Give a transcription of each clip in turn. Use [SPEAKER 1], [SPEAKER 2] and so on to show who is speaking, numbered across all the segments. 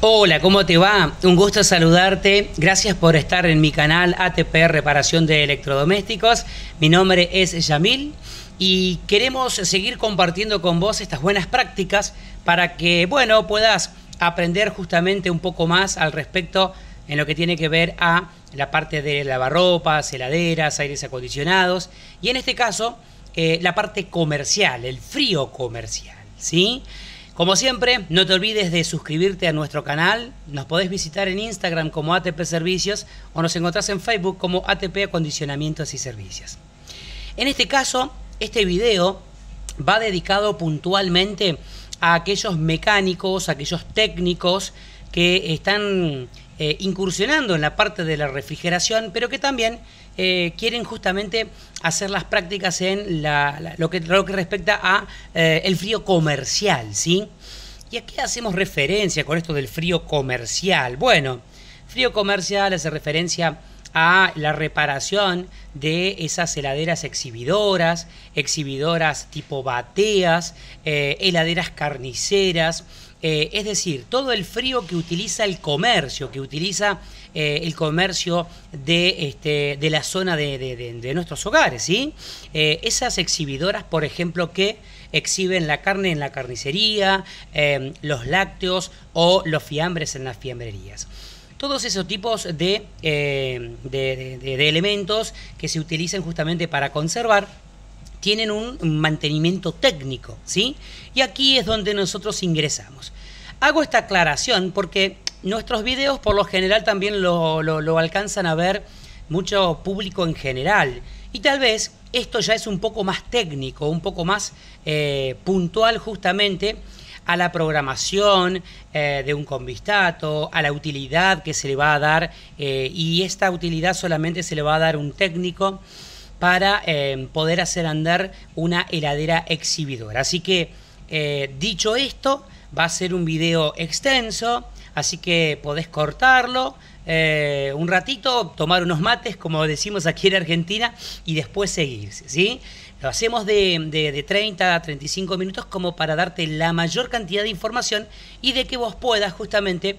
[SPEAKER 1] Hola, ¿cómo te va? Un gusto saludarte. Gracias por estar en mi canal ATP Reparación de Electrodomésticos. Mi nombre es Yamil y queremos seguir compartiendo con vos estas buenas prácticas para que, bueno, puedas aprender justamente un poco más al respecto en lo que tiene que ver a la parte de lavarropas, heladeras, aires acondicionados y en este caso la parte comercial, el frío comercial, ¿sí? Como siempre, no te olvides de suscribirte a nuestro canal. Nos podés visitar en Instagram como ATP Servicios o nos encontrás en Facebook como ATP Acondicionamientos y Servicios. En este caso, este video va dedicado puntualmente a aquellos mecánicos, a aquellos técnicos que están incursionando en la parte de la refrigeración, pero que también quieren justamente hacer las prácticas en lo que respecta a el frío comercial, ¿sí? ¿Y a qué hacemos referencia con esto del frío comercial? Bueno, frío comercial hace referencia a la reparación de esas heladeras exhibidoras tipo bateas, heladeras carniceras, es decir, todo el frío que utiliza el comercio, de la zona de nuestros hogares, ¿sí? Esas exhibidoras, por ejemplo, que exhiben la carne en la carnicería, los lácteos o los fiambres en las fiambrerías. Todos esos tipos de elementos que se utilizan justamente para conservar tienen un mantenimiento técnico, ¿sí? Y aquí es donde nosotros ingresamos. Hago esta aclaración porque nuestros videos por lo general también lo alcanzan a ver mucho público en general. Y tal vez esto ya es un poco más técnico, un poco más puntual justamente a la programación de un Convistato, a la utilidad que se le va a dar, y esta utilidad solamente se le va a dar un técnico para poder hacer andar una heladera exhibidora. Así que, dicho esto, va a ser un video extenso, así que podés cortarlo un ratito, tomar unos mates, como decimos aquí en Argentina, y después seguirse, ¿sí? Lo hacemos de 30 a 35 minutos como para darte la mayor cantidad de información y de que vos puedas justamente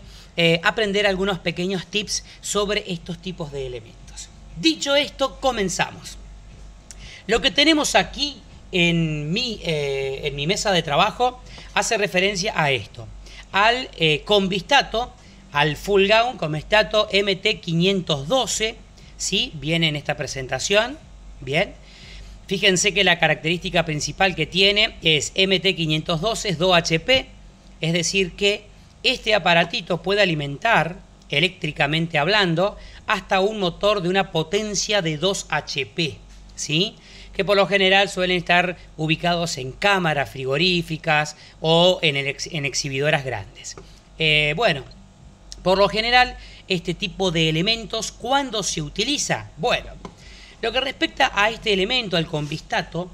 [SPEAKER 1] aprender algunos pequeños tips sobre estos tipos de elementos. Dicho esto, comenzamos. Lo que tenemos aquí en mi mesa de trabajo hace referencia a esto, al Convistato, al Full Gown Convistato MT512, ¿sí? Viene en esta presentación, bien. Fíjense que la característica principal que tiene es MT512, es 2 HP, es decir que este aparatito puede alimentar, eléctricamente hablando, hasta un motor de una potencia de 2 HP, ¿sí? Que por lo general suelen estar ubicados en cámaras frigoríficas o en exhibidoras grandes. Bueno, por lo general, este tipo de elementos, ¿cuándo se utiliza? Bueno, lo que respecta a este elemento, al Convistato,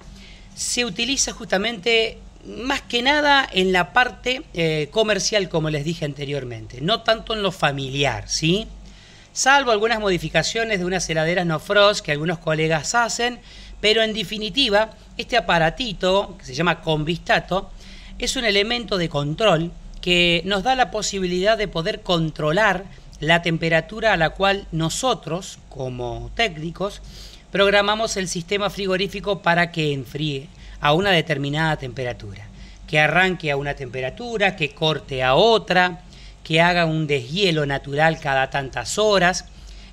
[SPEAKER 1] se utiliza justamente más que nada en la parte comercial, como les dije anteriormente, no tanto en lo familiar, ¿sí? Salvo algunas modificaciones de unas heladeras no frost que algunos colegas hacen, pero en definitiva, este aparatito, que se llama Convistato, es un elemento de control que nos da la posibilidad de poder controlar la temperatura a la cual nosotros, como técnicos, programamos el sistema frigorífico para que enfríe a una determinada temperatura, que arranque a una temperatura, que corte a otra, que haga un deshielo natural cada tantas horas,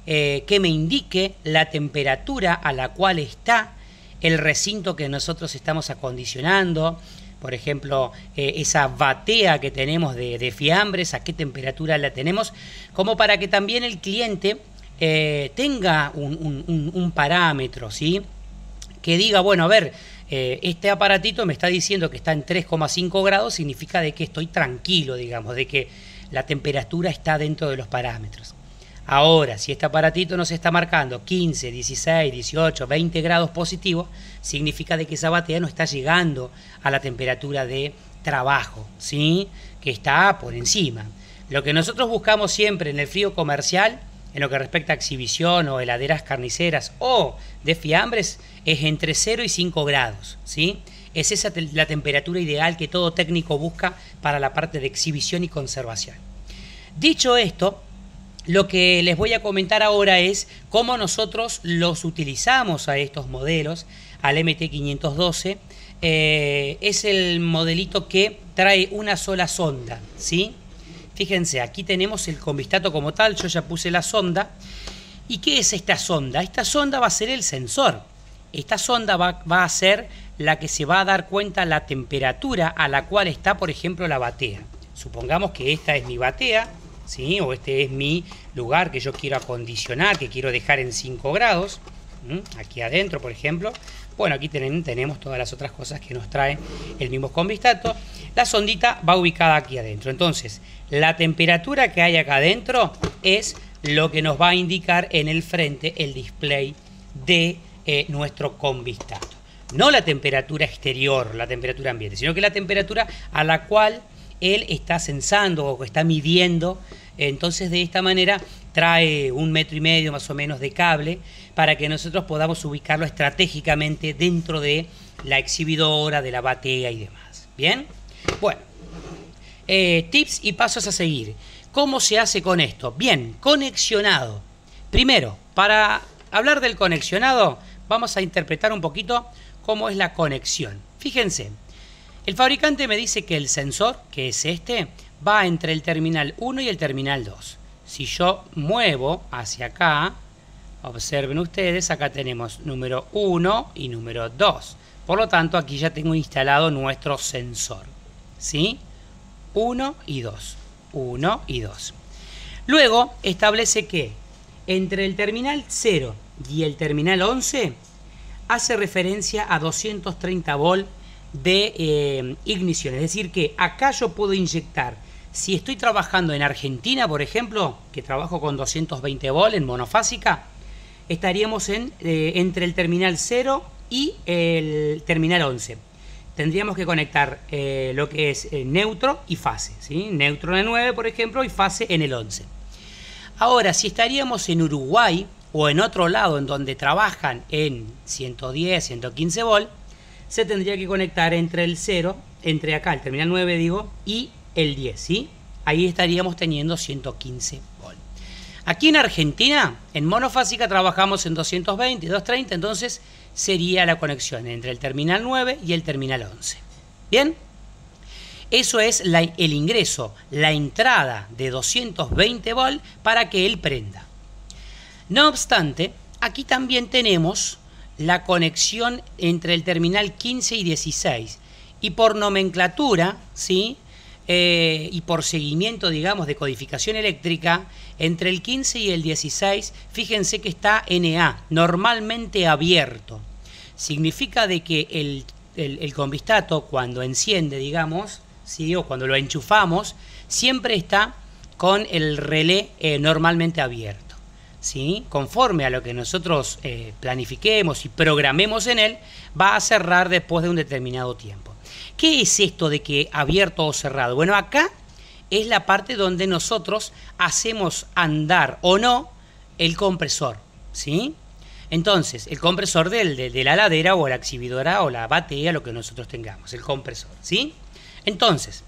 [SPEAKER 1] que me indique la temperatura a la cual está el recinto que nosotros estamos acondicionando. Por ejemplo, esa batea que tenemos de fiambres, a qué temperatura la tenemos, como para que también el cliente tenga un parámetro, ¿sí? Que diga, bueno, a ver, este aparatito me está diciendo que está en 3,5 grados, significa de que estoy tranquilo, digamos, de que la temperatura está dentro de los parámetros. Ahora, si este aparatito nos está marcando 15, 16, 18, 20 grados positivos, significa de que esa batea no está llegando a la temperatura de trabajo, ¿sí? Que está por encima. Lo que nosotros buscamos siempre en el frío comercial, en lo que respecta a exhibición o heladeras carniceras o de fiambres, es entre 0 y 5 grados, ¿sí? Es esa la temperatura ideal que todo técnico busca para la parte de exhibición y conservación. Dicho esto, lo que les voy a comentar ahora es cómo nosotros los utilizamos a estos modelos, al MT512. Es el modelito que trae una sola sonda, ¿sí? Fíjense, aquí tenemos el Convistato como tal, yo ya puse la sonda. ¿Y qué es esta sonda? Esta sonda va a ser el sensor. Esta sonda va a ser la que se va a dar cuenta la temperatura a la cual está, por ejemplo, la batea. Supongamos que esta es mi batea, ¿sí? O este es mi lugar que yo quiero acondicionar, que quiero dejar en 5 grados. Aquí adentro, por ejemplo. Bueno, aquí tenemos todas las otras cosas que nos trae el mismo Convistato. La sondita va ubicada aquí adentro. Entonces, la temperatura que hay acá adentro es lo que nos va a indicar en el frente el display de nuestro Convistato. No la temperatura exterior, la temperatura ambiente, sino que la temperatura a la cual él está sensando o está midiendo. Entonces, de esta manera trae 1,5 metros más o menos de cable para que nosotros podamos ubicarlo estratégicamente dentro de la exhibidora, de la batea y demás. ¿Bien? Bueno, tips y pasos a seguir. ¿Cómo se hace con esto? Bien, conexionado. Primero, para hablar del conexionado, vamos a interpretar un poquito cómo es la conexión. Fíjense, el fabricante me dice que el sensor, que es este, va entre el terminal 1 y el terminal 2. Si yo muevo hacia acá, observen ustedes, acá tenemos número 1 y número 2. Por lo tanto, aquí ya tengo instalado nuestro sensor. ¿Sí? 1 y 2. 1 y 2. Luego establece que entre el terminal 0 y el terminal 11 hace referencia a 230 volt de ignición. Es decir, que acá yo puedo inyectar, si estoy trabajando en Argentina, por ejemplo, que trabajo con 220 volt en monofásica, estaríamos entre el terminal 0 y el terminal 11. Tendríamos que conectar lo que es neutro y fase, ¿sí? Neutro en el 9, por ejemplo, y fase en el 11. Ahora, si estaríamos en Uruguay o en otro lado en donde trabajan en 110, 115 volt, se tendría que conectar entre el 0, entre acá, el terminal 9, digo, y el 10, ¿sí? Ahí estaríamos teniendo 115 volt. Aquí en Argentina, en monofásica, trabajamos en 220, 230, entonces sería la conexión entre el terminal 9 y el terminal 11. ¿Bien? Eso es el ingreso, la entrada de 220 volt para que él prenda. No obstante, aquí también tenemos la conexión entre el terminal 15 y 16. Y por nomenclatura, ¿sí? Y por seguimiento, digamos, de codificación eléctrica, entre el 15 y el 16, fíjense que está NA, normalmente abierto. Significa de que el Convistato, cuando enciende, digamos, ¿sí? O cuando lo enchufamos, siempre está con el relé normalmente abierto. ¿Sí? Conforme a lo que nosotros planifiquemos y programemos en él, va a cerrar después de un determinado tiempo. ¿Qué es esto de que abierto o cerrado? Bueno, acá es la parte donde nosotros hacemos andar o no el compresor, ¿sí? Entonces, el compresor de la ladera o la exhibidora o la batea, lo que nosotros tengamos, el compresor, ¿sí? Entonces,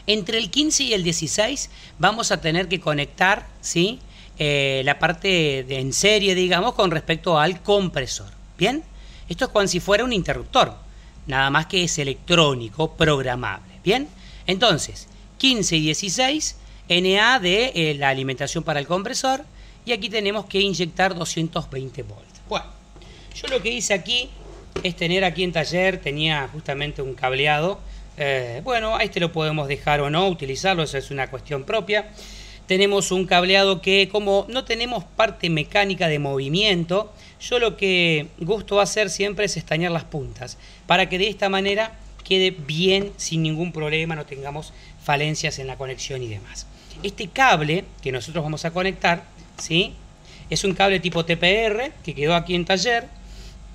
[SPEAKER 1] entre el 15 y el 16 vamos a tener que conectar, ¿sí? La parte en serie, digamos, con respecto al compresor. ¿Bien? Esto es como si fuera un interruptor, nada más que es electrónico, programable. ¿Bien? Entonces, 15 y 16, NA de la alimentación para el compresor, y aquí tenemos que inyectar 220 volts. Bueno, yo lo que hice aquí es tener aquí en taller, tenía justamente un cableado. Bueno, a este lo podemos dejar o no, utilizarlo, eso es una cuestión propia. Tenemos un cableado que, como no tenemos parte mecánica de movimiento, yo lo que gusto hacer siempre es estañar las puntas, para que de esta manera quede bien, sin ningún problema, no tengamos falencias en la conexión y demás. Este cable que nosotros vamos a conectar, ¿sí? Es un cable tipo TPR que quedó aquí en taller,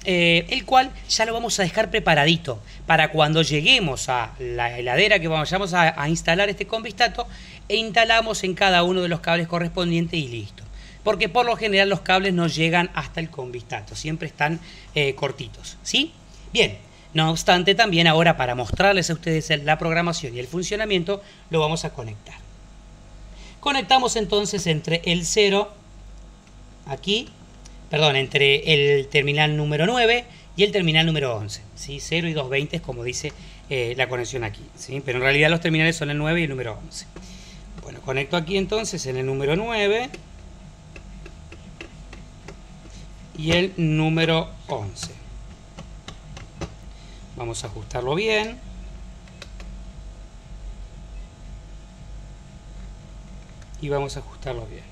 [SPEAKER 1] el cual ya lo vamos a dejar preparadito para cuando lleguemos a la heladera que vayamos a instalar este Convistato, e instalamos en cada uno de los cables correspondientes y listo. Porque por lo general los cables no llegan hasta el Convistato, siempre están cortitos, ¿sí? Bien, no obstante, también ahora para mostrarles a ustedes la programación y el funcionamiento, lo vamos a conectar. Conectamos entonces entre el 0, aquí, perdón, entre el terminal número 9 y el terminal número 11, ¿sí? 0 y 220 es como dice la conexión aquí, ¿sí? Pero en realidad los terminales son el 9 y el número 11. Bueno, conecto aquí entonces en el número 9 y el número 11. Vamos a ajustarlo bien. Y vamos a ajustarlo bien.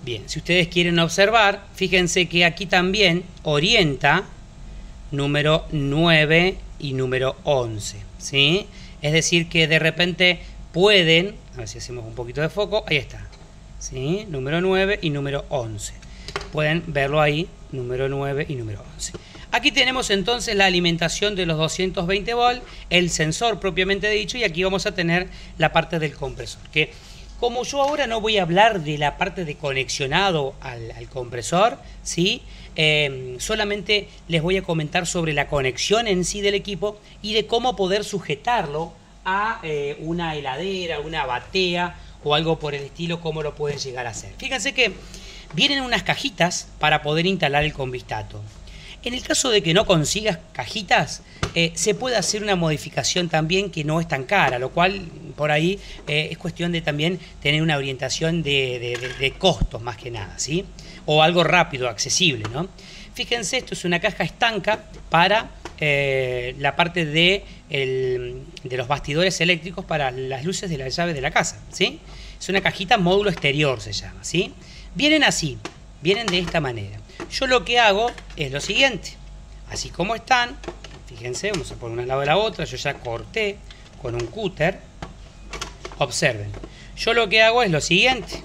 [SPEAKER 1] Bien, si ustedes quieren observar, fíjense que aquí también orienta número 9 y número 11, ¿sí? Es decir, que de repente pueden, a ver si hacemos un poquito de foco, ahí está, ¿sí? Número 9 y número 11. Pueden verlo ahí, número 9 y número 11. Aquí tenemos entonces la alimentación de los 220 volts, el sensor propiamente dicho, y aquí vamos a tener la parte del compresor. Que como yo ahora no voy a hablar de la parte de conexionado al compresor, ¿sí? Solamente les voy a comentar sobre la conexión en sí del equipo y de cómo poder sujetarlo a una heladera, una batea o algo por el estilo, cómo lo pueden llegar a hacer. Fíjense que vienen unas cajitas para poder instalar el Convistato. En el caso de que no consigas cajitas, se puede hacer una modificación también que no es tan cara, lo cual por ahí es cuestión de también tener una orientación de costos más que nada, ¿sí? O algo rápido, accesible, ¿no? Fíjense, esto es una caja estanca para la parte de los bastidores eléctricos para las luces de las llaves de la casa, ¿sí? Es una cajita módulo exterior, se llama, ¿sí? Vienen así, vienen de esta manera. Yo lo que hago es lo siguiente, así como están, fíjense, vamos a poner una al lado de la otra, yo ya corté con un cúter, observen, yo lo que hago es lo siguiente,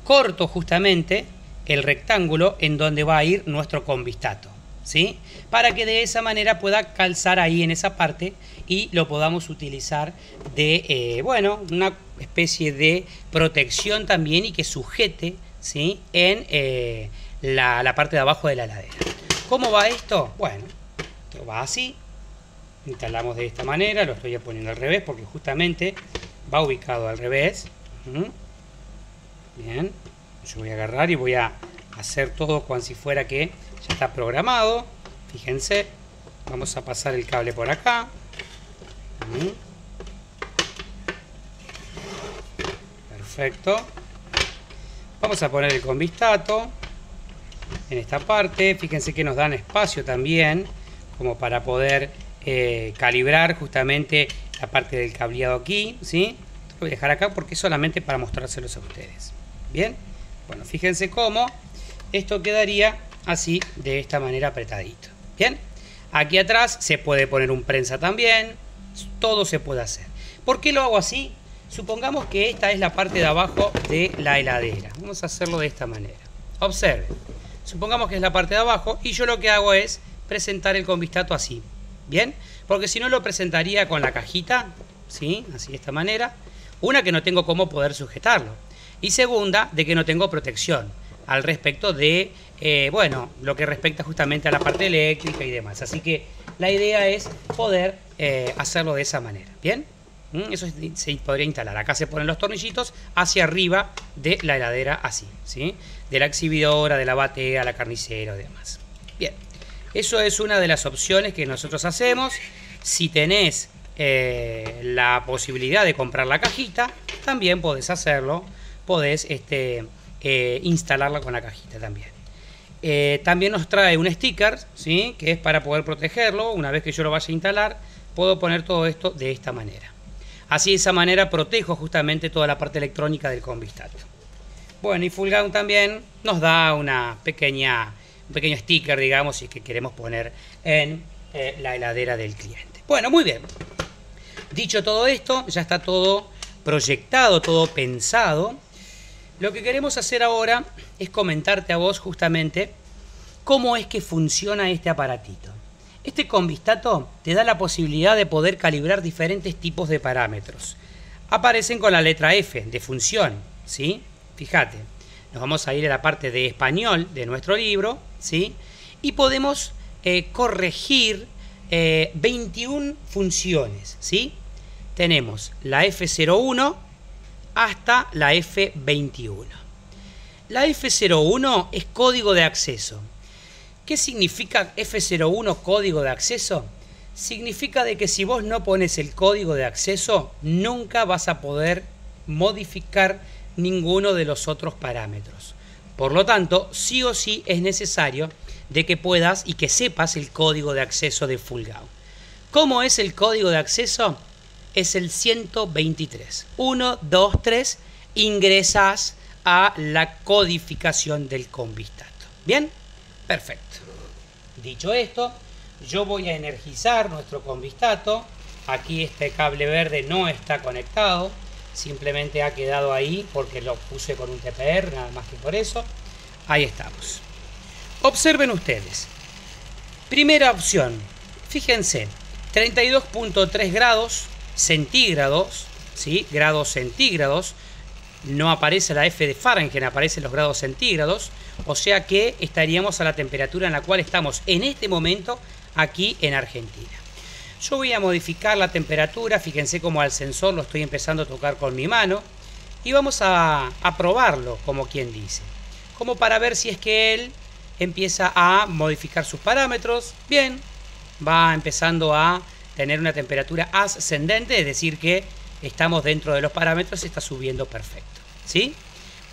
[SPEAKER 1] corto justamente el rectángulo en donde va a ir nuestro Convistato, ¿sí? Para que de esa manera pueda calzar ahí en esa parte y lo podamos utilizar de, bueno, una especie de protección también y que sujete, ¿sí? En la parte de abajo de la heladera. ¿Cómo va esto? Bueno, esto va así. Instalamos de esta manera, lo estoy poniendo al revés porque justamente va ubicado al revés. Bien, yo voy a agarrar y voy a hacer todo como si fuera que ya está programado. Fíjense, vamos a pasar el cable por acá. Perfecto. Vamos a poner el Convistato en esta parte. Fíjense que nos dan espacio también como para poder calibrar justamente la parte del cableado aquí, ¿sí? Lo voy a dejar acá porque es solamente para mostrárselos a ustedes. Bien, bueno, fíjense cómo esto quedaría así, de esta manera apretadito. Bien, aquí atrás se puede poner un prensa también, todo se puede hacer. ¿Por qué lo hago así? Supongamos que esta es la parte de abajo de la heladera. Vamos a hacerlo de esta manera. Observen. Supongamos que es la parte de abajo y yo lo que hago es presentar el Convistato así. ¿Bien? Porque si no lo presentaría con la cajita, ¿sí? Así de esta manera. Una, que no tengo cómo poder sujetarlo. Y segunda, de que no tengo protección al respecto de, bueno, lo que respecta justamente a la parte eléctrica y demás. Así que la idea es poder hacerlo de esa manera. ¿Bien? Eso se podría instalar. Acá se ponen los tornillitos hacia arriba de la heladera así, ¿sí? De la exhibidora, de la batea, la carnicera y demás. Bien, eso es una de las opciones que nosotros hacemos. Si tenés la posibilidad de comprar la cajita, también podés hacerlo. Podés instalarla con la cajita también. También nos trae un sticker, ¿sí? Que es para poder protegerlo. Una vez que yo lo vaya a instalar, puedo poner todo esto de esta manera. Así de esa manera protejo justamente toda la parte electrónica del Convistato. Bueno, y Fullground también nos da un pequeño sticker, digamos, si es que queremos poner en la heladera del cliente. Bueno, muy bien. Dicho todo esto, ya está todo proyectado, todo pensado. Lo que queremos hacer ahora es comentarte a vos justamente cómo es que funciona este aparatito. Este Convistato te da la posibilidad de poder calibrar diferentes tipos de parámetros. Aparecen con la letra F de función, ¿sí? Fíjate, nos vamos a ir a la parte de español de nuestro libro, ¿sí? Y podemos corregir 21 funciones, ¿sí? tenemos la F01 hasta la F21. La F01 es código de acceso. ¿Qué significa F01 código de acceso? Significa de que si vos no pones el código de acceso, nunca vas a poder modificar ninguno de los otros parámetros. Por lo tanto, sí o sí es necesario de que puedas y que sepas el código de acceso de Fulgao. ¿Cómo es el código de acceso? Es el 123. 1, 2, 3. Ingresas a la codificación del Convistato. ¿Bien? Perfecto. Dicho esto, yo voy a energizar nuestro Convistato. Aquí este cable verde no está conectado. Simplemente ha quedado ahí porque lo puse con un TPR, nada más que por eso. Ahí estamos. Observen ustedes. Primera opción. Fíjense. 32.3 grados centígrados. ¿Sí? Grados centígrados. No aparece la F de Fahrenheit, aparecen los grados centígrados. O sea que estaríamos a la temperatura en la cual estamos en este momento aquí en Argentina. Yo voy a modificar la temperatura, fíjense cómo al sensor lo estoy empezando a tocar con mi mano. Y vamos a probarlo, como quien dice. Como para ver si es que él empieza a modificar sus parámetros. Bien, va empezando a tener una temperatura ascendente, es decir que estamos dentro de los parámetros, está subiendo perfecto. ¿Sí?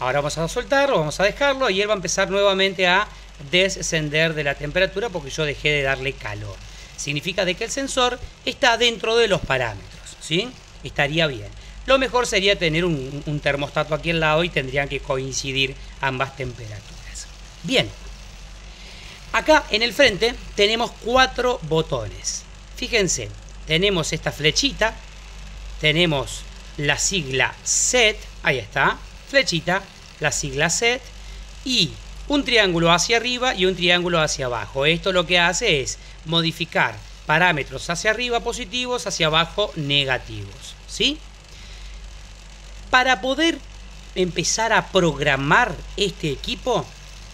[SPEAKER 1] Ahora vamos a soltarlo, vamos a dejarlo y él va a empezar nuevamente a descender de la temperatura porque yo dejé de darle calor. Significa de que el sensor está dentro de los parámetros, ¿sí? Estaría bien. Lo mejor sería tener un termostato aquí al lado y tendrían que coincidir ambas temperaturas. Bien. Acá en el frente tenemos 4 botones. Fíjense, tenemos esta flechita, tenemos la sigla SET, ahí está, flechita, la sigla SET y un triángulo hacia arriba y un triángulo hacia abajo. Esto lo que hace es modificar parámetros hacia arriba positivos, hacia abajo negativos, ¿sí? Para poder empezar a programar este equipo,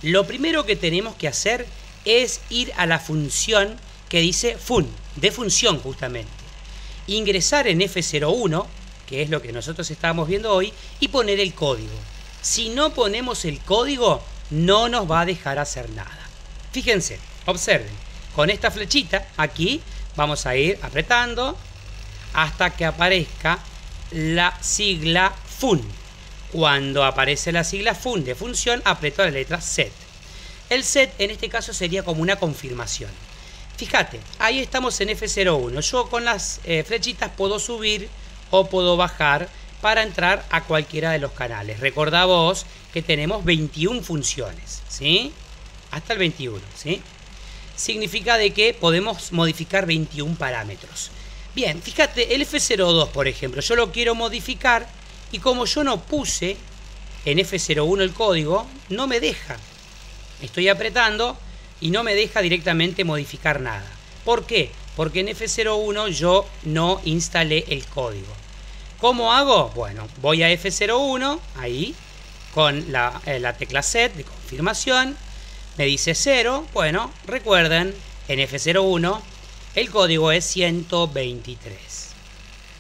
[SPEAKER 1] lo primero que tenemos que hacer es ir a la función que dice fun, de función justamente. Ingresar en F01, que es lo que nosotros estábamos viendo hoy, y poner el código. Si no ponemos el código, no nos va a dejar hacer nada. Fíjense, observen, con esta flechita aquí vamos a ir apretando hasta que aparezca la sigla fun. Cuando aparece la sigla fun de función, aprieto la letra set. El set en este caso sería como una confirmación. Fíjate, ahí estamos en F01. Yo con las flechitas puedo subir o puedo bajar para entrar a cualquiera de los canales. Recordá vos que tenemos 21 funciones, ¿sí? Hasta el 21, ¿sí? Significa de que podemos modificar 21 parámetros. Bien, fíjate, el F02, por ejemplo, yo lo quiero modificar y como yo no puse en F01 el código, no me deja. Estoy apretando y no me deja directamente modificar nada. ¿Por qué? Porque en F01 yo no instalé el código. ¿Cómo hago? Bueno, voy a F01, ahí, con la tecla set de confirmación. Me dice 0. Bueno, recuerden, en F01 el código es 123.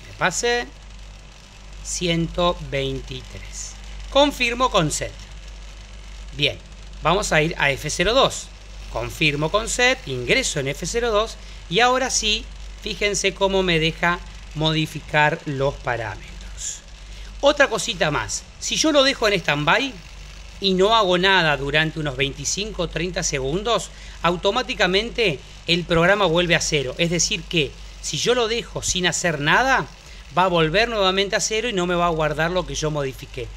[SPEAKER 1] Me pasé 123. Confirmo con set. Bien, vamos a ir a F02. Confirmo con set, ingreso en F02 y ahora sí, fíjense cómo me deja modificar los parámetros. Otra cosita más, si yo lo dejo en stand-by y no hago nada durante unos 25 o 30 segundos, automáticamente el programa vuelve a 0. Es decir que si yo lo dejo sin hacer nada, va a volver nuevamente a 0 y no me va a guardar lo que yo modifiqué.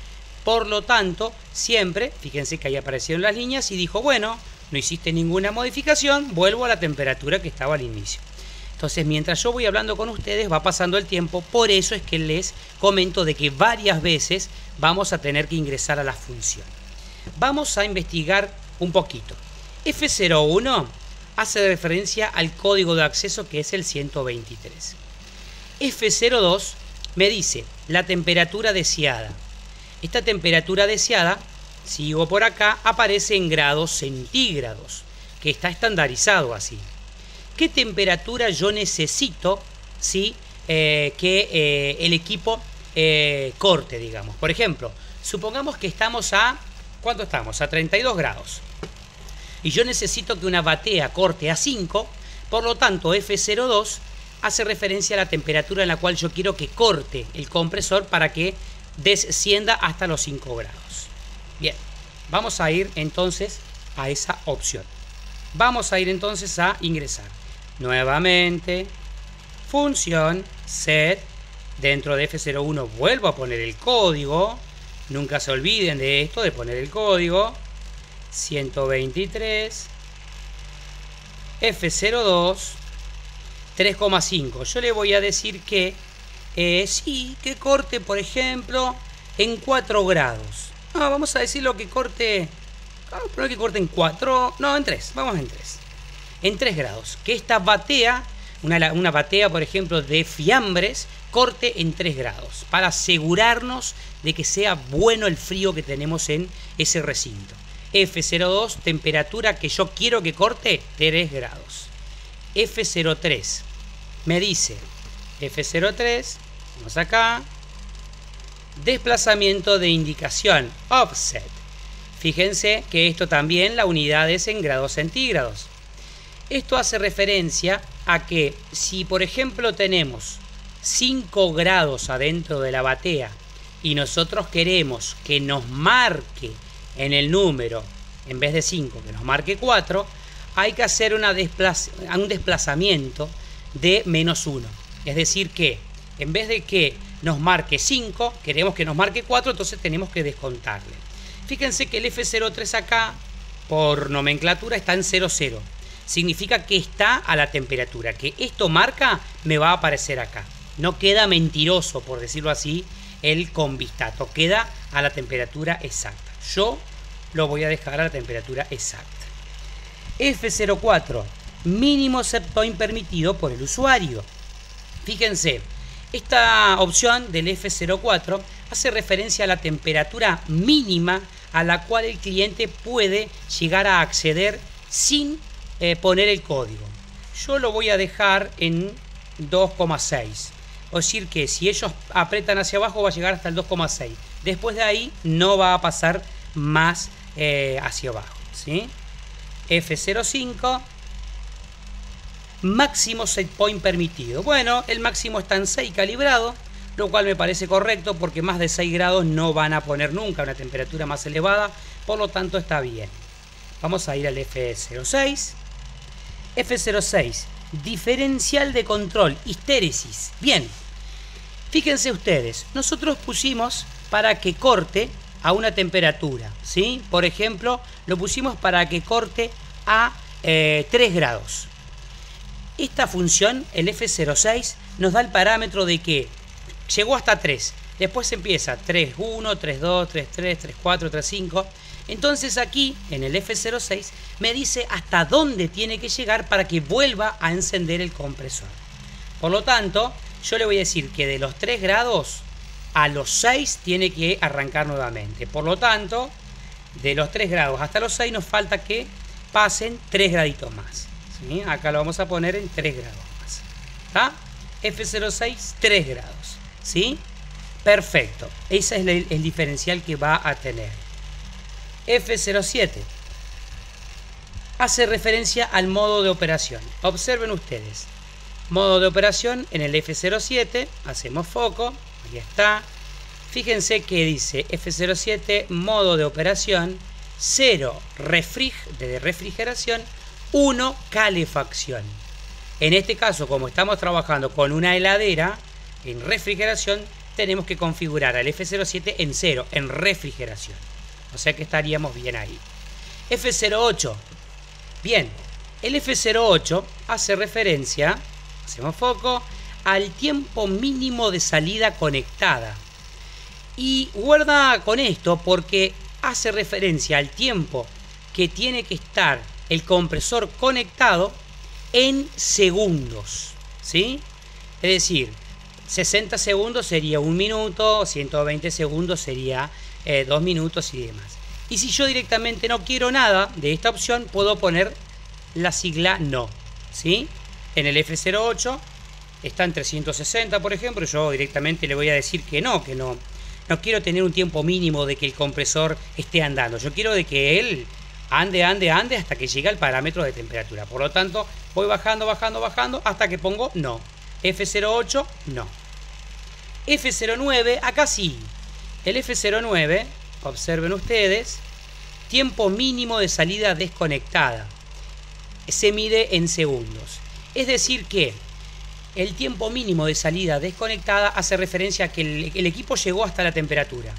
[SPEAKER 1] Por lo tanto, siempre, fíjense que ahí aparecieron las líneas y dijo, bueno, no hiciste ninguna modificación, vuelvo a la temperatura que estaba al inicio. Entonces, mientras yo voy hablando con ustedes, va pasando el tiempo. Por eso es que les comento de que varias veces vamos a tener que ingresar a la función. Vamos a investigar un poquito. F01 hace referencia al código de acceso que es el 123. F02 me dice la temperatura deseada. Esta temperatura deseada, sigo por acá, aparece en grados centígrados, que está estandarizado así. ¿Qué temperatura yo necesito, ¿sí?, que el equipo corte, digamos. Por ejemplo, supongamos que estamos a... ¿Cuánto estamos? A 32 grados. Y yo necesito que una batea corte a 5, por lo tanto F02 hace referencia a la temperatura en la cual yo quiero que corte el compresor para que descienda hasta los 5 grados. Bien, vamos a ir entonces a esa opción. Vamos a ir entonces a ingresar. Nuevamente, función, set, dentro de F01 vuelvo a poner el código. Nunca se olviden de esto, de poner el código. 123, F02, 3,5. Yo le voy a decir que sí, que corte, por ejemplo, en 4 grados. No, vamos a decir lo que corte. Vamos a poner que corte en 4. No, en 3. Vamos en 3. En 3 grados. Que esta batea, una batea, por ejemplo, de fiambres, corte en 3 grados. Para asegurarnos de que sea bueno el frío que tenemos en ese recinto. F02, temperatura que yo quiero que corte, 3 grados. F03 me dice, F03, vamos acá, desplazamiento de indicación, offset. Fíjense que esto también la unidad es en grados centígrados. Esto hace referencia a que si por ejemplo tenemos 5 grados adentro de la batea y nosotros queremos que nos marque en el número, en vez de 5, que nos marque 4, hay que hacer un desplazamiento de -1. Es decir que, en vez de que nos marque 5, queremos que nos marque 4, entonces tenemos que descontarle. Fíjense que el F03 acá, por nomenclatura, está en 00. Significa que está a la temperatura. Que esto marca, me va a aparecer acá. No queda mentiroso, por decirlo así, el convistato. Queda a la temperatura exacta. Yo lo voy a dejar a la temperatura exacta. F04, mínimo set point permitido por el usuario. Fíjense, esta opción del F04 hace referencia a la temperatura mínima a la cual el cliente puede llegar a acceder sin poner el código. Yo lo voy a dejar en 2,6. Es decir que si ellos apretan hacia abajo va a llegar hasta el 2,6. Después de ahí no va a pasar más hacia abajo, ¿sí? F05, máximo set point permitido. Bueno, el máximo está en 6 calibrado, lo cual me parece correcto porque más de 6 grados no van a poner nunca una temperatura más elevada, por lo tanto está bien. Vamos a ir al F06. F06, diferencial de control, histéresis. Bien, fíjense ustedes, nosotros pusimos para que corte a una temperatura, ¿sí? Por ejemplo, lo pusimos para que corte a 3 grados. Esta función, el F06, nos da el parámetro de que llegó hasta 3. Después empieza 3.1, 3.2, 3.3, 3.4, 3.5. Entonces aquí, en el F06, me dice hasta dónde tiene que llegar para que vuelva a encender el compresor. Por lo tanto, yo le voy a decir que de los 3 grados a los 6 tiene que arrancar nuevamente. Por lo tanto, de los 3 grados hasta los 6 nos falta que pasen 3 graditos más, ¿sí? Acá lo vamos a poner en 3 grados más. ¿Está? F06, 3 grados. ¿Sí? Perfecto. Ese es el diferencial que va a tener. F07 hace referencia al modo de operación. Observen ustedes. Modo de operación en el F07. Hacemos foco. Ahí está. Fíjense que dice F07, modo de operación, 0 de refrigeración, 1 calefacción. En este caso, como estamos trabajando con una heladera en refrigeración, tenemos que configurar al F07 en 0, en refrigeración. O sea que estaríamos bien ahí. F08. Bien, el F08 hace referencia, hacemos foco, al tiempo mínimo de salida conectada. Y guarda con esto porque hace referencia al tiempo que tiene que estar el compresor conectado en segundos, ¿sí? Es decir, 60 segundos sería 1 minuto, 120 segundos sería 2 minutos y demás. Y si yo directamente no quiero nada de esta opción, puedo poner la sigla no, ¿sí? En el F08 está en 360, por ejemplo, yo directamente le voy a decir que no quiero tener un tiempo mínimo de que el compresor esté andando. Yo quiero de que él ande hasta que llegue al parámetro de temperatura. Por lo tanto, voy bajando hasta que pongo no. F08, no. F09, acá sí. El F09, observen ustedes, tiempo mínimo de salida desconectada. Se mide en segundos. Es decir que el tiempo mínimo de salida desconectada hace referencia a que el equipo llegó hasta la temperatura.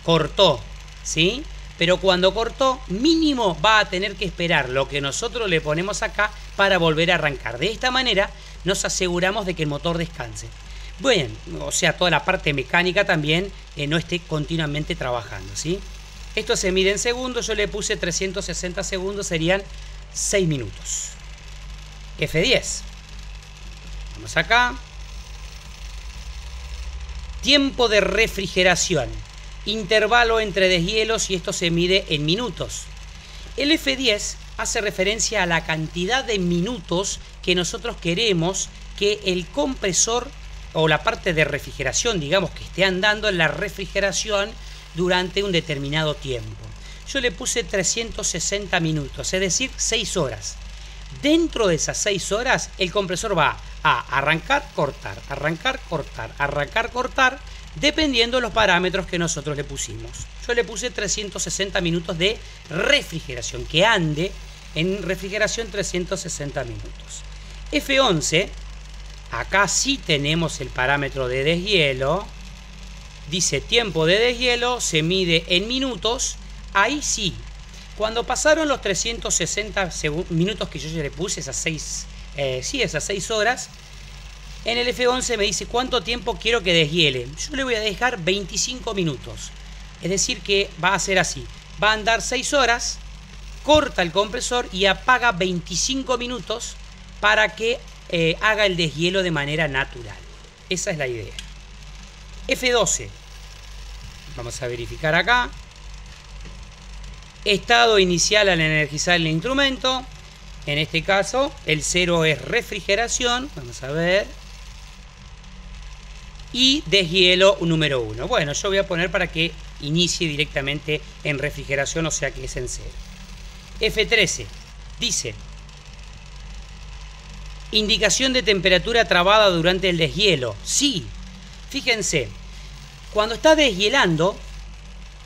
[SPEAKER 1] Cortó, ¿sí? Pero cuando cortó, mínimo va a tener que esperar lo que nosotros le ponemos acá para volver a arrancar. De esta manera nos aseguramos de que el motor descanse. Bueno, o sea, toda la parte mecánica también no esté continuamente trabajando, ¿sí? Esto se mide en segundos, yo le puse 360 segundos, serían 6 minutos. F10. Vamos acá. Tiempo de refrigeración. Intervalo entre deshielos y esto se mide en minutos. El F10 hace referencia a la cantidad de minutos que nosotros queremos que el compresor o la parte de refrigeración, digamos, que esté andando en la refrigeración durante un determinado tiempo. Yo le puse 360 minutos, es decir, 6 horas. Dentro de esas 6 horas, el compresor va a arrancar, cortar, arrancar, cortar, arrancar, cortar, dependiendo de los parámetros que nosotros le pusimos. Yo le puse 360 minutos de refrigeración, que ande en refrigeración 360 minutos. F11, acá sí tenemos el parámetro de deshielo. Dice tiempo de deshielo, se mide en minutos. Ahí sí. Cuando pasaron los 360 minutos que yo ya le puse, esas 6 horas, en el F11 me dice cuánto tiempo quiero que deshiele. Yo le voy a dejar 25 minutos. Es decir que va a ser así. Va a andar 6 horas, corta el compresor y apaga 25 minutos para que haga el deshielo de manera natural. Esa es la idea. F12. Vamos a verificar acá. Estado inicial al energizar el instrumento. En este caso, el 0 es refrigeración. Vamos a ver. Y deshielo número 1. Bueno, yo voy a poner para que inicie directamente en refrigeración, o sea que es en 0. F13. Dice: indicación de temperatura trabada durante el deshielo. Sí. Fíjense. Cuando está deshielando,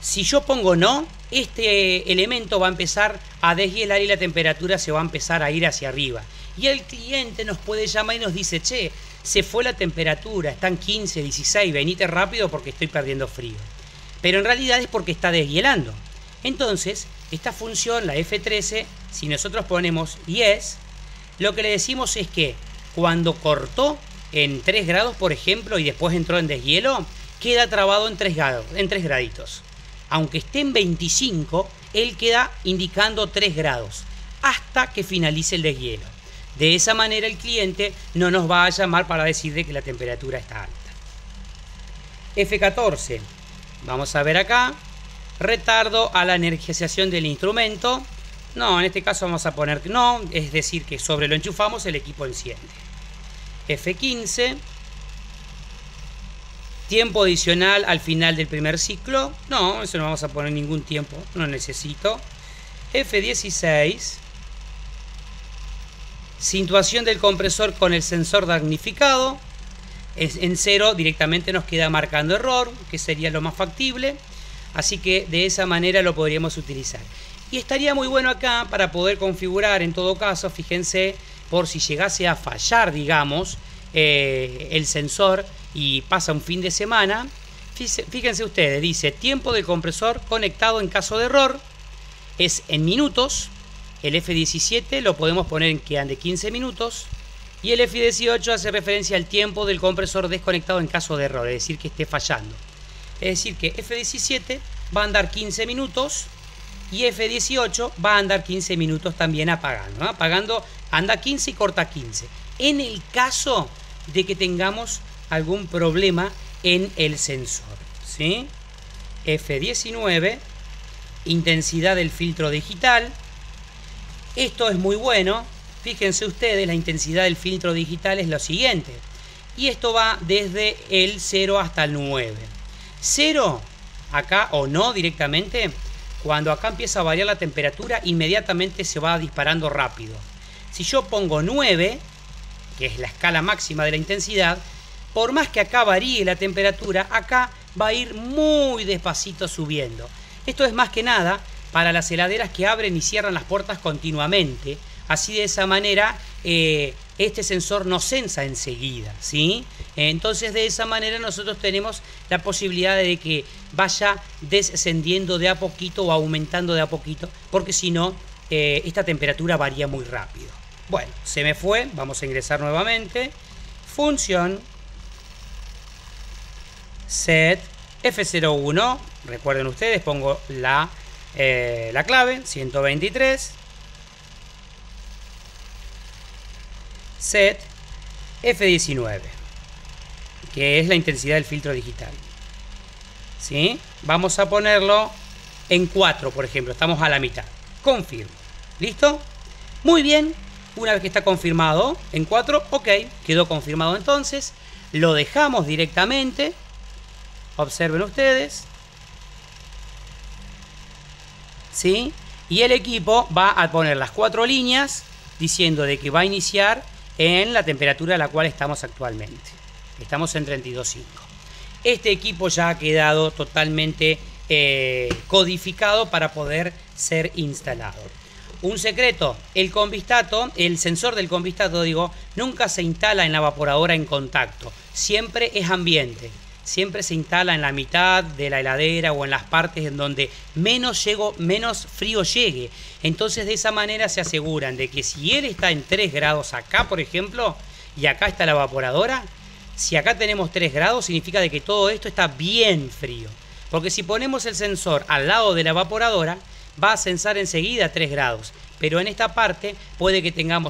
[SPEAKER 1] si yo pongo no, este elemento va a empezar a deshielar y la temperatura se va a empezar a ir hacia arriba. Y el cliente nos puede llamar y nos dice: che, se fue la temperatura, están 15, 16, venite rápido porque estoy perdiendo frío. Pero en realidad es porque está deshielando. Entonces, esta función, la F13, si nosotros ponemos yes, lo que le decimos es que cuando cortó en 3 grados, por ejemplo, y después entró en deshielo, queda trabado en 3 graditos. Aunque esté en 25, él queda indicando 3 grados hasta que finalice el deshielo. De esa manera el cliente no nos va a llamar para decirle que la temperatura está alta. F14. Vamos a ver acá. Retardo a la energización del instrumento. No, en este caso vamos a poner que no, es decir que sobre lo enchufamos el equipo enciende. F15. Tiempo adicional al final del primer ciclo. No, eso no vamos a poner ningún tiempo, no necesito. F16. Situación del compresor con el sensor damnificado. En 0 directamente nos queda marcando error, que sería lo más factible. Así que de esa manera lo podríamos utilizar. Y estaría muy bueno acá para poder configurar, en todo caso, fíjense, por si llegase a fallar, digamos, el sensor y pasa un fin de semana. Fíjense ustedes, dice tiempo del compresor conectado en caso de error. Es en minutos. El F17 lo podemos poner en que ande 15 minutos. Y el F18 hace referencia al tiempo del compresor desconectado en caso de error, es decir, que esté fallando. Es decir, que F17 va a andar 15 minutos y F18 va a andar 15 minutos también apagando, ¿no? Apagando, anda 15 y corta 15. En el caso de que tengamos algún problema en el sensor, ¿sí? F19, intensidad del filtro digital. Esto es muy bueno. Fíjense ustedes, la intensidad del filtro digital es lo siguiente. y esto va desde el 0 hasta el 9. 0, acá o no directamente, cuando acá empieza a variar la temperatura, inmediatamente se va disparando rápido. Si yo pongo 9, que es la escala máxima de la intensidad, por más que acá varíe la temperatura, acá va a ir muy despacito subiendo. Esto es más que nada para las heladeras que abren y cierran las puertas continuamente. Así de esa manera este sensor nos sensa enseguida, ¿sí? Entonces de esa manera nosotros tenemos la posibilidad de que vaya descendiendo de a poquito o aumentando de a poquito, porque si no, esta temperatura varía muy rápido. Bueno, se me fue, vamos a ingresar nuevamente. Función set F01, recuerden ustedes, pongo la clave 123. Set F19, que es la intensidad del filtro digital. ¿Sí? Vamos a ponerlo en 4, por ejemplo. Estamos a la mitad. Confirmo. ¿Listo? Muy bien. Una vez que está confirmado en 4, ok. Quedó confirmado entonces. Lo dejamos directamente. Observen ustedes. ¿Sí? Y el equipo va a poner las 4 líneas diciendo de que va a iniciar en la temperatura a la cual estamos actualmente. Estamos en 32.5. Este equipo ya ha quedado totalmente codificado para poder ser instalado. Un secreto, el sensor del Convistato, nunca se instala en la evaporadora en contacto. Siempre es ambiente. Siempre se instala en la mitad de la heladera o en las partes en donde menos frío llegue. Entonces de esa manera se aseguran de que si él está en 3 grados acá, por ejemplo, y acá está la evaporadora, si acá tenemos 3 grados, significa de que todo esto está bien frío. Porque si ponemos el sensor al lado de la evaporadora, va a sensar enseguida 3 grados. Pero en esta parte puede que tengamos